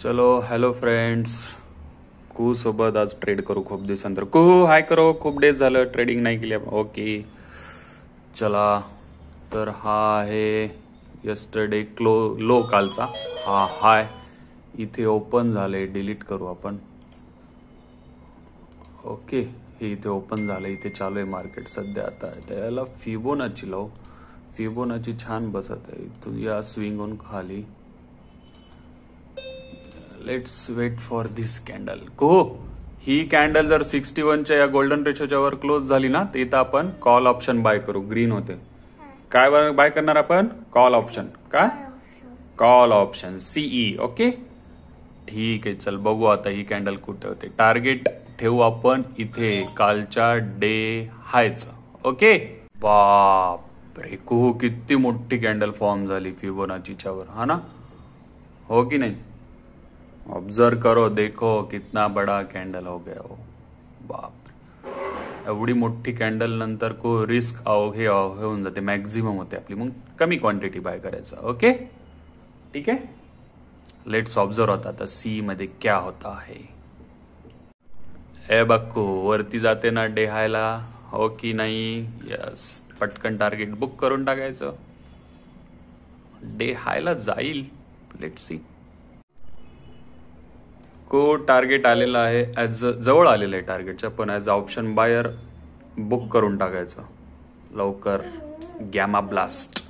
चलो hello friends, कू सोबत आज ट्रेड करू खूप दिवसानंतर. कू हाय करो, खूप डेज झालं ट्रेडिंग नाही केली. ओके चला, तर हा आहे यस्टरडे लो कालचा. हा हाय इथे ओपन झाले, डिलीट करू आपण. ओके, हे इथे ओपन झालं, इथे चालू आहे मार्केट सध्या. आता त्याला फिबोनाची लावू. फिबोनाची छान बसत आहे. इथून या स्विंग होऊन खाली. Let's wait for this candle. ही कॅन्डल जर 61च्या या गोल्डन रेशोच्या वर क्लोज झाली ना, तर इथं आपण कॉल ऑप्शन बाय करू. ग्रीन होते. काय बाय करणार आपण? Call option. काय? Call option CE. ओके ठीक आहे, चल बघू आता ही कॅन्डल कुठे होते. टार्गेट ठेवू आपण इथे कालच्या डे हायच. ओके बाप रे, किती मोठी कॅन्डल फॉर्म झाली फिबोनाचीच्या वर, हा ना? हो की नाही? ऑब्जर्व करो, देखो कितना बड़ा कॅन्डल हो गया हो. बाप, एवढी मोठी कॅन्डल नंतर को रिस्क हे होऊन जाते, मॅक्झिमम होते आपली. मग कमी क्वांटिटी बाय करायचं. ओके ठीक आहे, लेट्स ऑब्झर्व होता आता सी मध्ये क्या होता है. ए बक्कू वरती जाते ना डे हायला, हो की नाही? यस, पटकन टार्गेट बुक करून टाकायचं. डे हायला जाईल, लेट्स सी. टार्गेट आलेला आहे, जवळ आलेलं आहे टार्गेटच्या, पण ऍज ऑप्शन बायर बुक करून टाकायचं लवकर. Gamma blast.